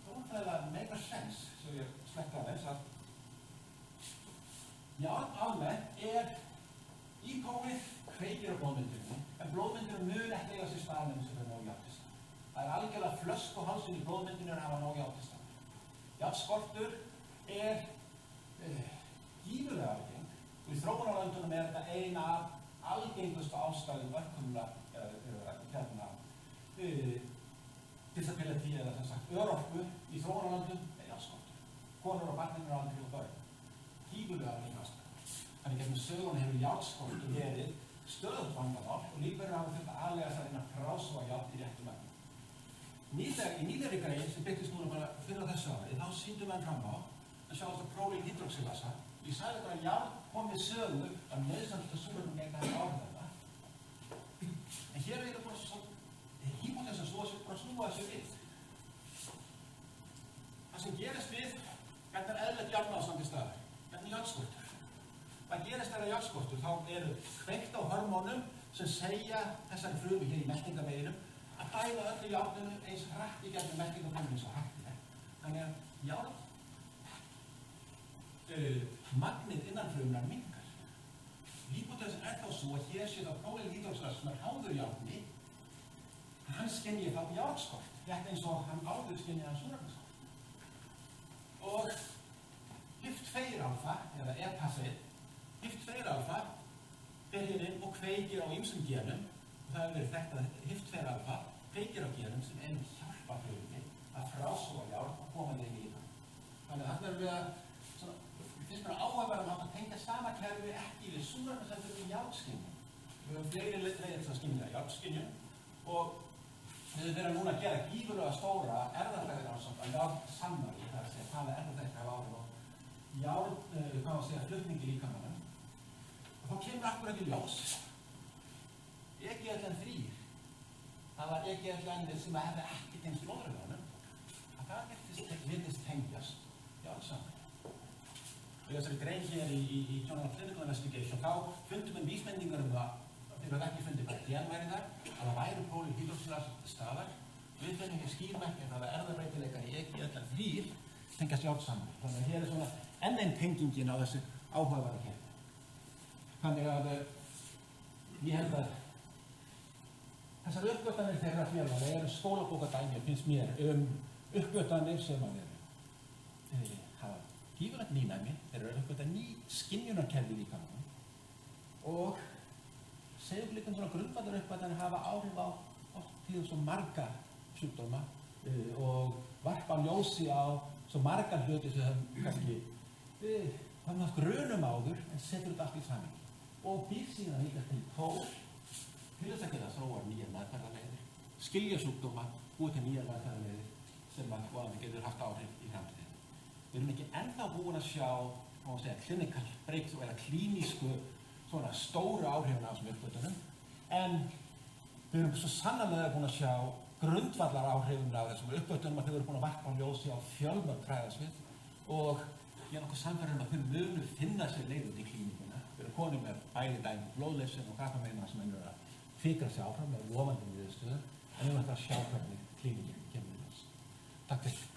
ótrúlega meira sens, svo ég slekka þess að járn almennt er ípóið kveikir á blóðmyndunum, en blóðmyndunum mun ekki eiga sér stað með þess að það er nóg járnist. Það er algjörlega flösk á hálsinn í blóðmyndunum að hafa nóg járnist. Járnskortur er gífurlega algeng og í þróunarlöndunum er þetta eina af algengustu ástæðum örkumla disability eða sem sagt örorku í þróunarlöndum er járnskortur. Konur og barnir eru aldrei og börn. Gífurlega algeng ástæð. Þannig gegnum sögunni hefur járnskortur verið stöðugt vandamál og lífverðir hafa þurft að aðlega þess að reyna að frásúga járn í réttu magni. Í nýlegri grein sem byggjast núna bara fyrir á þessu ári, þá sýndum við fram á að sjá þetta prólínhydroxylasa. Ég sagði bara að járn kom við sögu að nauðsynlegt að súrefni gegn að áhrif þetta. En hér er þetta bara svo hýpótesa svo að bara snúa þessu við. Það sem gerist við hvernig er eðlilegt járnástand í staðar, hvernig járnskortur. Hvað gerist þegar járnskortur? Þá eru kveikt á hormónum sem segja þessari frumu hér í meltingarveginum að dæla öllu járninu eins hratt í gegnum meltingarveginum eins og hægt er. Þannig að járn magnið innan frumunar minnkar. Hýpótesin er þá svo að hér sé það prólínhydroxylase sem er háður járni, hann skynji þá járnskort, rétt eins og hann áður skynji hann súrefniskort. Og HIF2-alfa, eða EPASID, HIF2-alfa fer hér inn og kveikir á ýmsum genum, og það hefur verið þekkt að HIF2-alfa kveikir á genum sem hjálpa frumunni að frásúga járn og koma þeim í það. Þannig að þarna erum við að finnst mér áhugaverðan að tengja sama kerfi ekki við súrefnisheldur við járnskynjun. Við höfum fleiri leiðir til að skynja járnskynjun og við höfum verið núna að gera gífurlega stóra erfðafræðirannsókn á járnsamvægi, það er að segja hvaða erfðafræði hafa áhrif á flutningi í líkamanum. Og þá kemur akkur ekki ljós. EGFLN3, það var EGFLN sem hefði ekki tengst blóðrauðanum, að það virðist tengjast járnsamvægi. Og þessari grein hér í Journal of Clinical Investigation, þá fundum við vísbendingar það, þeir hafa ekki fundið bara genværi þar, að það væri prólínhydroxylase til staðar við finnum ekki skýrmerki það er erfðabreytileikar í EG allar 3 tengjast járnsamur. Þannig að hér er svona enn einn tengingin á þessu áhugaverða keppni. Þannig að ég held að þessar uppgötvanir þeirra félaga eru skólabókardæmi, finnst mér, uppgötvanir sem að hafa gífurlegt nýnæmi, þeir eru uppgöta ný skynjunarkerfi í líkamanum og segjum líka svona grundvallar uppgötvanir hafa áhrif á tíðum svo marga sjúkdóma og varpa ljósi á svo marga hluti sem það kannski það haft grunum áður en setur þetta allt í samhengi og býr síðan líka til tól til þess að geta þróa nýjar meðferðarleiðir, skilja sjúkdóma, búið til nýjar meðferðarleiðir sem að vonandi getur haft áhrif í framtíðinni. Við erum ekki ennþá búin að sjá, má segja, clinical breakthrough eða klínísku svona stóru áhrifin á þessum uppgötunum, en við erum svo sannarlega búin að sjá grundvallar áhrifin á þessum uppgötunum að þau eru búin að varpa ljósi á fjölmörg fræðasvið og ég er nokkuð sannfærður að þau munu finna sér leið út í klíníkuna. Við erum konum með bæði dæmi blóðleysin og krabbameina sem eru að fikra sig áfram með lofandi niðurstöðu, en við erum alltaf að sjá hvernig klíníkin kemur í þess. Takk fyrir.